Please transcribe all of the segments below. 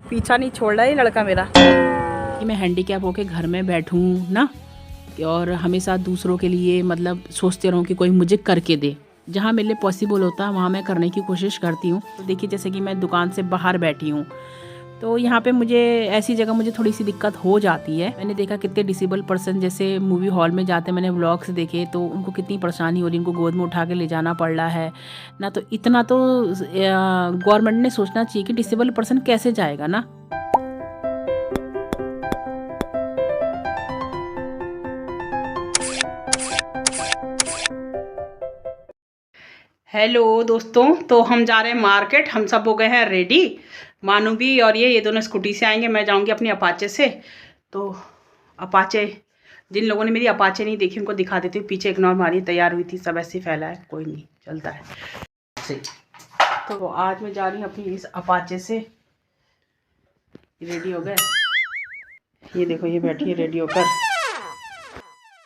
पीछा नहीं छोड़ रहा है लड़का मेरा कि मैं हैंडीकैप होके घर में बैठूं ना, और हमेशा दूसरों के लिए मतलब सोचते रहूं कि कोई मुझे करके दे। जहाँ मेरे लिए पॉसिबल होता है वहाँ मैं करने की कोशिश करती हूँ। तो देखिए जैसे कि मैं दुकान से बाहर बैठी हूँ, तो यहाँ पे मुझे ऐसी जगह मुझे थोड़ी सी दिक्कत हो जाती है। मैंने देखा कितने डिसेबल पर्सन जैसे मूवी हॉल में जाते, मैंने व्लॉग्स देखे तो उनको कितनी परेशानी हो रही, उनको गोद में उठा के ले जाना पड़ रहा है ना। तो इतना तो गवर्नमेंट ने सोचना चाहिए कि डिसेबल पर्सन कैसे जाएगा ना। हेलो दोस्तों, तो हम जा रहे हैं मार्केट। हम सब हो गए हैं रेडी, मानू भी और ये दोनों स्कूटी से आएंगे, मैं जाऊंगी अपनी अपाचे से। तो अपाचे, जिन लोगों ने मेरी अपाचे नहीं देखी उनको दिखा देती हूँ। पीछे इग्नोर मारिए, तैयार हुई थी, सब ऐसे ही फैला है, कोई नहीं चलता है। तो आज मैं जा रही हूँ अपनी इस अपाचे से। रेडी हो गए, ये देखो ये बैठी है रेडी होकर।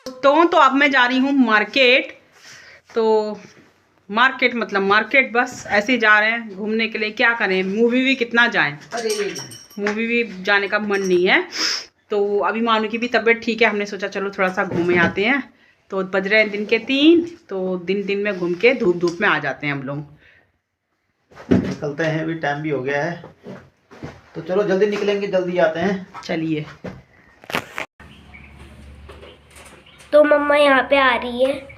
तो अब मैं जा रही हूँ मार्केट। तो मार्केट मतलब मार्केट, बस ऐसे ही जा रहे हैं घूमने के लिए। क्या करें, मूवी भी कितना जाएं, मूवी भी जाने का मन नहीं है। तो अभी मानू की भी तबीयत ठीक है, हमने सोचा चलो थोड़ा सा घूमे आते हैं। तो बज रहे हैं दिन के 3, तो दिन में घूम के धूप में आ जाते हैं हम लोग। निकलते हैं, अभी टाइम भी हो गया है, तो चलो जल्दी निकलेंगे, जल्दी आते हैं। चलिए। तो मम्मा यहाँ पे आ रही है।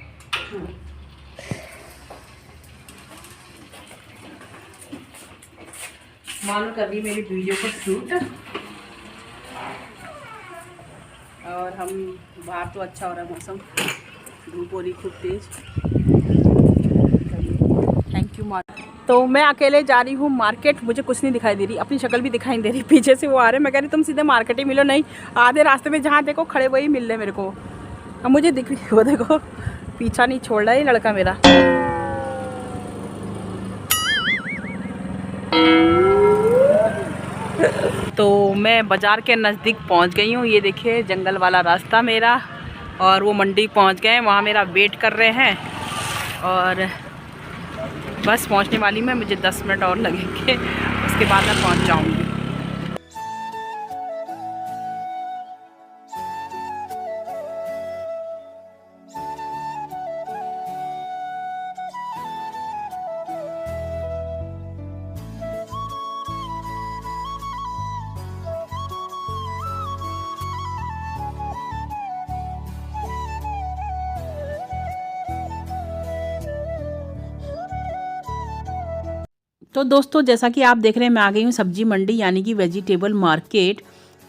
मानो कर रही मेरी वीडियो को शूट, और हम बाहर तो अच्छा हो रहा है मौसम, धूप हो रही खूब तेज। थैंक यू मानो। तो मैं अकेले जा रही हूँ मार्केट, मुझे कुछ नहीं दिखाई दे रही, अपनी शक्ल भी दिखाई दे रही। पीछे से वो आ रहे, मैं कह रही तुम सीधे मार्केट ही मिलो, नहीं आधे रास्ते में जहाँ देखो खड़े वही मिल रहे मेरे को। अब मुझे दिख रही, वो देखो पीछा नहीं छोड़ रहा है लड़का मेरा। तो मैं बाज़ार के नज़दीक पहुंच गई हूँ। ये देखिए जंगल वाला रास्ता मेरा, और वो मंडी पहुंच गए, वहाँ मेरा वेट कर रहे हैं। और बस पहुंचने वाली मैं, मुझे 10 मिनट और लगेंगे, उसके बाद मैं पहुंच जाऊँगी। तो दोस्तों जैसा कि आप देख रहे हैं, मैं आ गई हूँ सब्जी मंडी यानी कि वेजिटेबल मार्केट।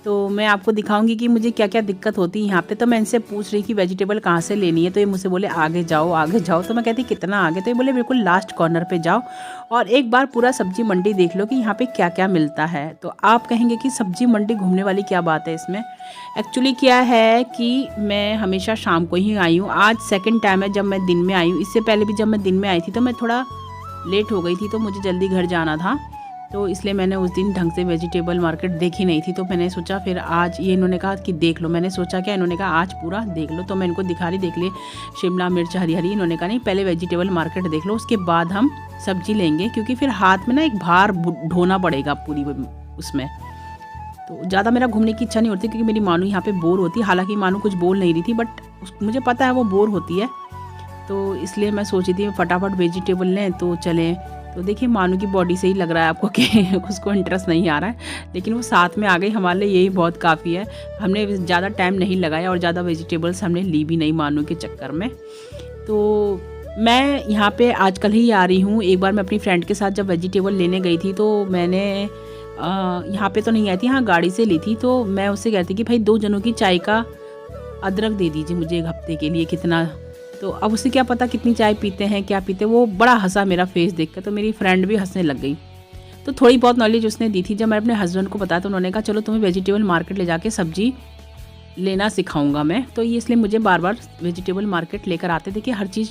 तो मैं आपको दिखाऊंगी कि मुझे क्या क्या दिक्कत होती है यहाँ पे। तो मैं इनसे पूछ रही कि वेजिटेबल कहाँ से लेनी है, तो ये मुझसे बोले आगे जाओ आगे जाओ। तो मैं कहती कितना आगे, तो ये बोले बिल्कुल लास्ट कॉर्नर पे जाओ और एक बार पूरा सब्जी मंडी देख लो कि यहाँ पे क्या क्या मिलता है। तो आप कहेंगे कि सब्जी मंडी घूमने वाली क्या बात है इसमें। एक्चुअली क्या है कि मैं हमेशा शाम को ही आई हूँ, आज सेकेंड टाइम है जब मैं दिन में आई हूँ। इससे पहले भी जब मैं दिन में आई थी तो मैं थोड़ा लेट हो गई थी, तो मुझे जल्दी घर जाना था, तो इसलिए मैंने उस दिन ढंग से वेजिटेबल मार्केट देखी नहीं थी। तो मैंने सोचा फिर आज, ये इन्होंने कहा कि देख लो, मैंने सोचा क्या, इन्होंने कहा आज पूरा देख लो। तो मैं इनको दिखा रही, देख लिए शिमला मिर्च हरी हरी। इन्होंने कहा नहीं पहले वेजिटेबल मार्केट देख लो, उसके बाद हम सब्जी लेंगे, क्योंकि फिर हाथ में ना एक भार ढोना पड़ेगा पूरी उसमें। तो ज़्यादा मेरा घूमने की इच्छा नहीं होती, क्योंकि मेरी मानू यहाँ पे बोर होती है। हालांकि मानू कुछ बोल नहीं रही थी, बट मुझे पता है वो बोर होती है, तो इसलिए मैं सोची थी फटाफट वेजिटेबल लें तो चलें। तो देखिए मानू की बॉडी से ही लग रहा है आपको कि उसको इंटरेस्ट नहीं आ रहा है, लेकिन वो साथ में आ गई, हमारे लिए यही बहुत काफ़ी है। हमने ज़्यादा टाइम नहीं लगाया और ज़्यादा वेजिटेबल्स हमने ली भी नहीं मानू के चक्कर में। तो मैं यहाँ पे आजकल ही आ रही हूँ। एक बार मैं अपनी फ्रेंड के साथ जब वेजिटेबल लेने गई थी, तो मैंने यहाँ पे तो नहीं आई थी, हाँ गाड़ी से ली थी। तो मैं उससे कहती कि भाई 2 जनों की चाय का अदरक दे दीजिए मुझे 1 हफ्ते के लिए, कितना। तो अब उसे क्या पता कितनी चाय पीते हैं, क्या पीते हैं। वो बड़ा हंसा मेरा फेस देखकर, तो मेरी फ्रेंड भी हंसने लग गई। तो थोड़ी बहुत नॉलेज उसने दी थी। जब मैं अपने हस्बैंड को बताया तो उन्होंने कहा चलो तुम्हें वेजिटेबल मार्केट ले जाके सब्जी लेना सिखाऊंगा मैं। तो ये इसलिए मुझे बार बार वेजिटेबल मार्केट लेकर आते थे कि हर चीज़,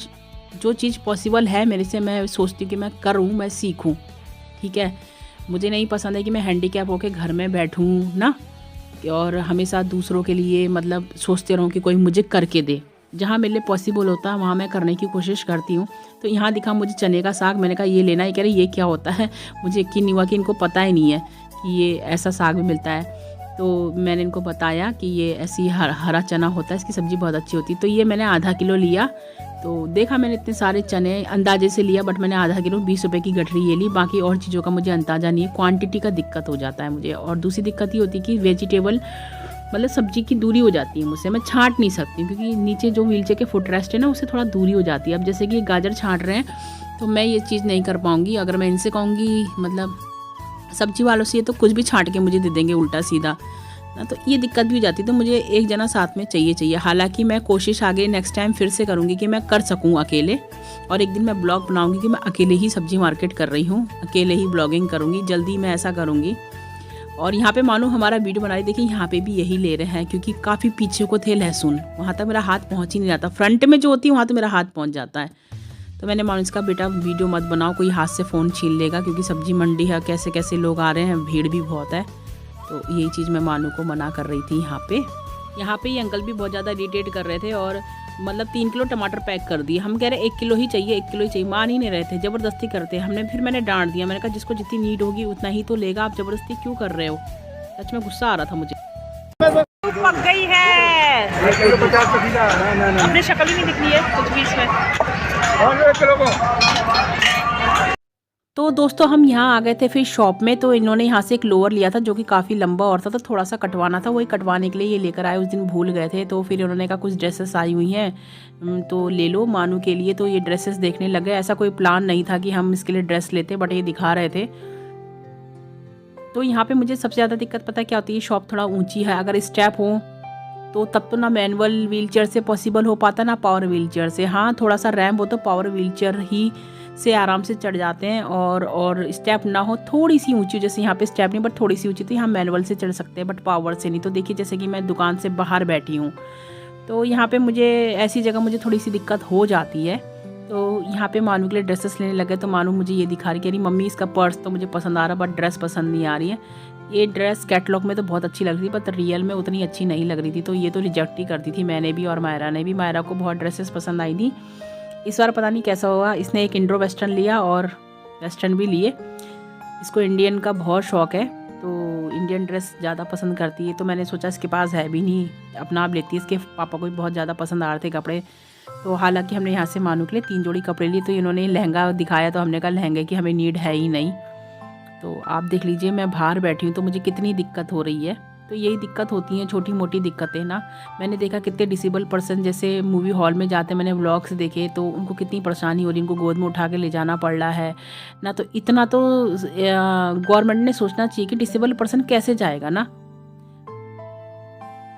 जो चीज़ पॉसिबल है मेरे से, मैं सोचती हूँ कि मैं करूँ, मैं सीखूँ, ठीक है। मुझे नहीं पसंद है कि मैं हैंडीकैप होकर घर में बैठूँ ना, और हमेशा दूसरों के लिए मतलब सोचते रहूँ कि कोई मुझे करके दे। जहाँ मेरे लिए पॉसिबल होता है वहाँ मैं करने की कोशिश करती हूँ। तो यहाँ दिखा मुझे चने का साग, मैंने कहा ये लेना है। कह रही ये क्या होता है, मुझे यकीन नहीं हुआ कि इनको पता ही नहीं है ये ऐसा साग भी मिलता है। तो मैंने इनको बताया कि ये ऐसी हरा चना होता है, इसकी सब्ज़ी बहुत अच्छी होती है। तो ये मैंने आधा किलो लिया। तो देखा मैंने इतने सारे चने अंदाजे से लिया, बट मैंने आधा किलो 20 रुपये की गठरी ये ली। बाकी और चीज़ों का मुझे अंदाज़ा नहीं है, क्वांटिटी का दिक्कत हो जाता है मुझे। और दूसरी दिक्कत ये होती है कि वेजिटेबल मतलब सब्जी की दूरी हो जाती है मुझसे, मैं छांट नहीं सकती हूँ क्योंकि नीचे जो व्हीलचेयर के फुट रेस्ट है ना, उससे थोड़ा दूरी हो जाती है। अब जैसे कि गाजर छांट रहे हैं तो मैं ये चीज़ नहीं कर पाऊँगी। अगर मैं इनसे कहूँगी मतलब सब्जी वालों से, ये तो कुछ भी छांट के मुझे दे देंगे उल्टा सीधा ना, तो ये दिक्कत भी हो जाती है। तो मुझे एक जना साथ में चाहिए। हालांकि मैं कोशिश आगे नेक्स्ट टाइम फिर से करूँगी कि मैं कर सकूँ अकेले, और एक दिन मैं ब्लॉग बनाऊँगी कि मैं अकेले ही सब्जी मार्केट कर रही हूँ, अकेले ही ब्लॉगिंग करूँगी। जल्दी मैं ऐसा करूँगी। और यहाँ पे मानो हमारा वीडियो बना रही, देखिए यहाँ पे भी यही ले रहे हैं क्योंकि काफ़ी पीछे को थे लहसुन, वहाँ तक मेरा हाथ पहुँच ही नहीं जाता। फ्रंट में जो होती है वहाँ तो मेरा हाथ पहुँच जाता है। तो मैंने मानो इसका बेटा वीडियो मत बनाओ, कोई हाथ से फ़ोन छीन लेगा, क्योंकि सब्जी मंडी है, कैसे कैसे लोग आ रहे हैं, भीड़ भी बहुत है। तो यही चीज़ मैं मानू को मना कर रही थी। यहाँ पे ये अंकल भी बहुत ज़्यादा इरिटेट कर रहे थे, और मतलब 3 किलो टमाटर पैक कर दिए। हम कह रहे 1 किलो ही चाहिए, 1 किलो ही चाहिए, मान ही नहीं रहे थे, ज़बरदस्ती करते। फिर मैंने डांट दिया, मैंने कहा जिसको जितनी नीड होगी उतना ही तो लेगा, आप ज़बरदस्ती क्यों कर रहे हो। सच में गुस्सा आ रहा था मुझे। पक गई है, अपनी शक्ल ही नहीं दिख रही है कुछ भी इसमें। तो दोस्तों हम यहाँ आ गए थे फिर शॉप में। तो इन्होंने यहाँ से एक लोअर लिया था जो कि काफ़ी लंबा और था, तो थोड़ा सा कटवाना था, वही कटवाने के लिए ये लेकर आए। उस दिन भूल गए थे, तो फिर उन्होंने कहा कुछ ड्रेसेस आई हुई हैं तो ले लो मानू के लिए। तो ये ड्रेसेस देखने लग गए। ऐसा कोई प्लान नहीं था कि हम इसके लिए ड्रेस लेते, बट ये दिखा रहे थे। तो यहाँ पे मुझे सबसे ज़्यादा दिक्कत पता क्या होती है, शॉप थोड़ा ऊँची है। अगर स्टेप हो तो तब तो ना मैनुअल व्हीलचेयर से पॉसिबल हो पाता, ना पावर व्हीलचेयर से। हाँ थोड़ा सा रैम्प हो तो पावर व्हीलचेयर ही से आराम से चढ़ जाते हैं, और स्टेप ना हो थोड़ी सी ऊंची, जैसे यहाँ पे स्टेप नहीं बट थोड़ी सी ऊंची, तो यहाँ मैनुअल से चढ़ सकते हैं बट पावर से नहीं। तो देखिए जैसे कि मैं दुकान से बाहर बैठी हूँ, तो यहाँ पे मुझे ऐसी जगह मुझे थोड़ी सी दिक्कत हो जाती है। तो यहाँ पे मानू के लिए ड्रेसेस लेने लगे। तो मानू मुझे ये दिखा रही कि अरे मम्मी इसका पर्स तो मुझे पसंद आ रहा बट ड्रेस पसंद नहीं आ रही है। ये ड्रेस कैटलॉग में तो बहुत अच्छी लग रही थी, बट रियल में उतनी अच्छी नहीं लग रही थी। तो ये तो रिजेक्ट ही करती थी मैंने भी, और मायरा ने भी। मायरा को बहुत ड्रेसेस पसंद आई थी। इस बार पता नहीं कैसा होगा, इसने एक इंडो वेस्टर्न लिया और वेस्टर्न भी लिए। इसको इंडियन का बहुत शौक़ है, तो इंडियन ड्रेस ज़्यादा पसंद करती है। तो मैंने सोचा इसके पास है भी नहीं, अपना आप लेती है। इसके पापा को भी बहुत ज़्यादा पसंद आ रहे थे कपड़े। तो हालांकि हमने यहाँ से मानू के लिए 3 जोड़ी कपड़े लिए। तो इन्होंने लहंगा दिखाया, तो हमने कहा लहंगे की हमें नीड है ही नहीं। तो आप देख लीजिए मैं बाहर बैठी हूँ तो मुझे कितनी दिक्कत हो रही है। तो यही दिक्कत होती हैं, छोटी मोटी दिक्कतें ना। मैंने देखा कितने डिसेबल पर्सन जैसे मूवी हॉल में जाते, मैंने व्लॉग्स देखे, तो उनको कितनी परेशानी हो रही, उनको गोद में उठा के ले जाना पड़ रहा है ना। तो इतना तो गवर्नमेंट ने सोचना चाहिए कि डिसेबल पर्सन कैसे जाएगा ना।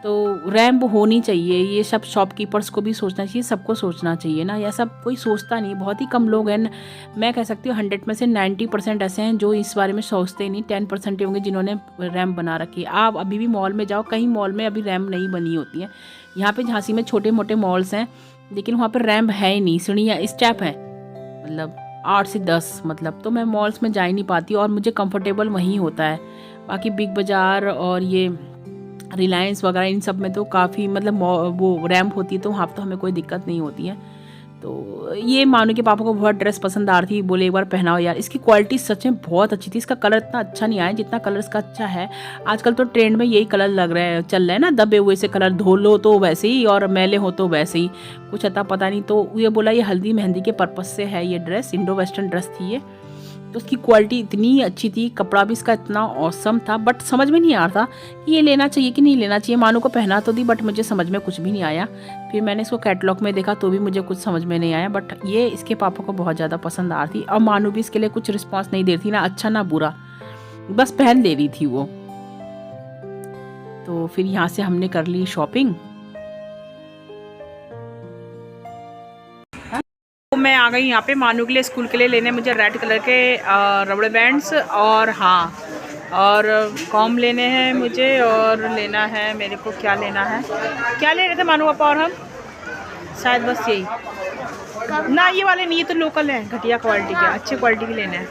तो रैंप होनी चाहिए, ये सब शॉपकीपर्स को भी सोचना चाहिए, सबको सोचना चाहिए ना। यह सब कोई सोचता नहीं, बहुत ही कम लोग हैं। मैं कह सकती हूँ 100 में से 90% ऐसे हैं जो इस बारे में सोचते ही नहीं। 10% होंगे जिन्होंने रैंप बना रखी है। आप अभी भी मॉल में जाओ, कहीं मॉल में अभी रैंप नहीं बनी होती है। यहाँ पे झांसी में छोटे मोटे मॉल्स हैं, लेकिन वहाँ पर रैंप है ही नहीं, सीढ़ियाँ स्टेप हैं मतलब 8 से 10 मतलब। तो मैं मॉल्स में जा ही नहीं पाती, और मुझे कंफर्टेबल वहीं होता है। बाकी बिग बाज़ार और ये रिलायंस वगैरह इन सब में तो काफ़ी मतलब वो रैंप होती है, तो वहाँ तो हमें कोई दिक्कत नहीं होती है। तो ये मानू के पापा को बहुत ड्रेस पसंद आ रही थी, बोले एक बार पहनाओ यार। इसकी क्वालिटी सच में बहुत अच्छी थी। इसका कलर इतना अच्छा नहीं आया जितना कलर इसका अच्छा है। आजकल तो ट्रेंड में यही कलर लग रहा है, चल रहा है ना, दबे हुए से कलर, धो लो तो वैसे ही और मैले हो तो वैसे ही, कुछ अता पता नहीं। तो ये बोला ये हल्दी मेहंदी के पर्पज़ से है ये ड्रेस, इंडो वेस्टर्न ड्रेस थी ये। तो उसकी क्वालिटी इतनी अच्छी थी, कपड़ा भी इसका इतना औसम था, बट समझ में नहीं आ रहा था कि ये लेना चाहिए कि नहीं लेना चाहिए। मानू को पहना तो दी, बट मुझे समझ में कुछ भी नहीं आया। फिर मैंने इसको कैटलॉग में देखा तो भी मुझे कुछ समझ में नहीं आया, बट ये इसके पापा को बहुत ज़्यादा पसंद आ रही थी। और मानू भी इसके लिए कुछ रिस्पॉन्स नहीं दे रही थी, ना अच्छा ना बुरा, बस पहन ले रही थी वो। तो फिर यहाँ से हमने कर ली शॉपिंग। मैं आ गई यहाँ पे मानू के लिए स्कूल के लिए लेने, मुझे रेड कलर के रबड़ बैंड्स और और कॉम लेने हैं मुझे, और लेना है मेरे को, क्या लेना है, क्या ले रहे थे मानू पापा और हम, शायद बस यही ना। ये वाले नहीं, ये तो लोकल हैं, घटिया क्वालिटी के, अच्छी क्वालिटी के लेने हैं।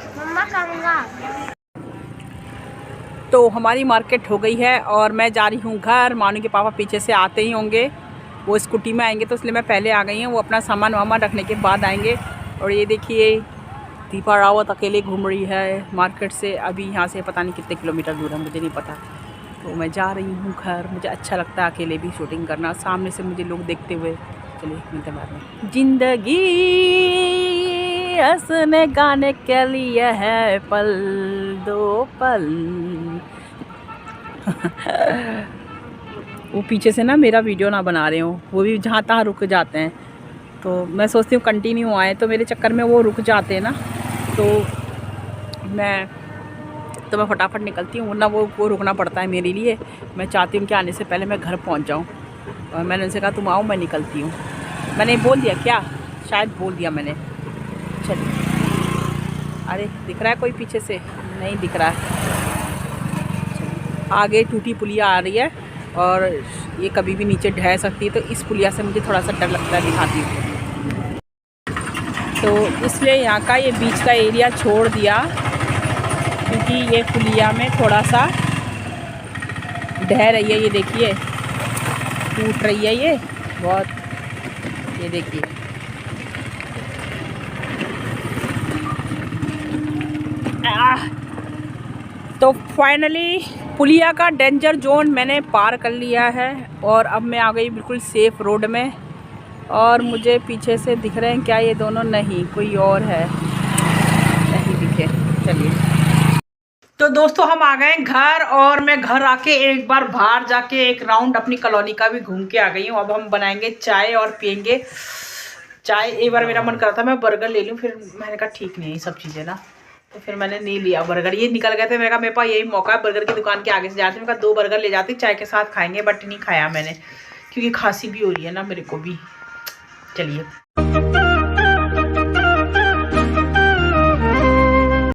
तो हमारी मार्केट हो गई है और मैं जा रही हूँ घर। मानू के पापा पीछे से आते ही होंगे, वो स्कूटी में आएंगे, तो इसलिए मैं पहले आ गई हूँ। वो अपना सामान वामान रखने के बाद आएंगे। और ये देखिए दीपा रावत अकेले घूम रही है मार्केट से। अभी यहाँ से पता नहीं कितने किलोमीटर दूर है, मुझे नहीं पता। तो मैं जा रही हूँ घर। मुझे अच्छा लगता है अकेले भी शूटिंग करना, सामने से मुझे लोग देखते हुए। चलिए मिलते बाद में। जिंदगी हंसने गाने के लिए है पल दो पल। वो पीछे से ना मेरा वीडियो ना बना रहे हो, वो भी जहाँ तहाँ रुक जाते हैं। तो मैं सोचती हूँ कंटिन्यू आए, तो मेरे चक्कर में वो रुक जाते हैं ना, तो मैं फटाफट निकलती हूँ, वरना वो रुकना पड़ता है मेरे लिए। मैं चाहती हूँ कि आने से पहले मैं घर पहुँच जाऊँ। और मैंने उनसे कहा तुम आओ, मैं निकलती हूँ। मैंने बोल दिया क्या? शायद बोल दिया मैंने। चलिए। अरे दिख रहा है कोई पीछे से? नहीं दिख रहा है। आगे टूटी पुलिया आ रही है और ये कभी भी नीचे ढह सकती है, तो इस पुलिया से मुझे थोड़ा सा डर लगता है, दिखाती हूँ। तो इसलिए यहाँ का ये बीच का एरिया छोड़ दिया, क्योंकि ये पुलिया में थोड़ा सा ढह रही है। ये देखिए टूट रही है ये बहुत, ये देखिए। तो फाइनली पुलिया का डेंजर जोन मैंने पार कर लिया है और अब मैं आ गई बिल्कुल सेफ़ रोड में। और मुझे पीछे से दिख रहे हैं क्या ये दोनों? नहीं, कोई और है, नहीं दिखे। चलिए। तो दोस्तों हम आ गए घर, और मैं घर आके एक बार बाहर जाके एक राउंड अपनी कॉलोनी का भी घूम के आ गई हूँ। अब हम बनाएंगे चाय और पियेंगे चाय। एक बार मेरा मन कर रहा था मैं बर्गर ले लूँ, फिर मैंने कहा ठीक नहीं है सब चीज़ें ना, तो फिर मैंने नहीं लिया बर्गर। ये निकल गए थे, मैंने कहा मेरे पास यही मौका है, बर्गर की दुकान के आगे से जाती हूँ, मैं कहा 2 बर्गर ले जाती चाय के साथ खाएंगे, बट नहीं खाया मैंने, क्योंकि खांसी भी हो रही है ना मेरे को भी। चलिए।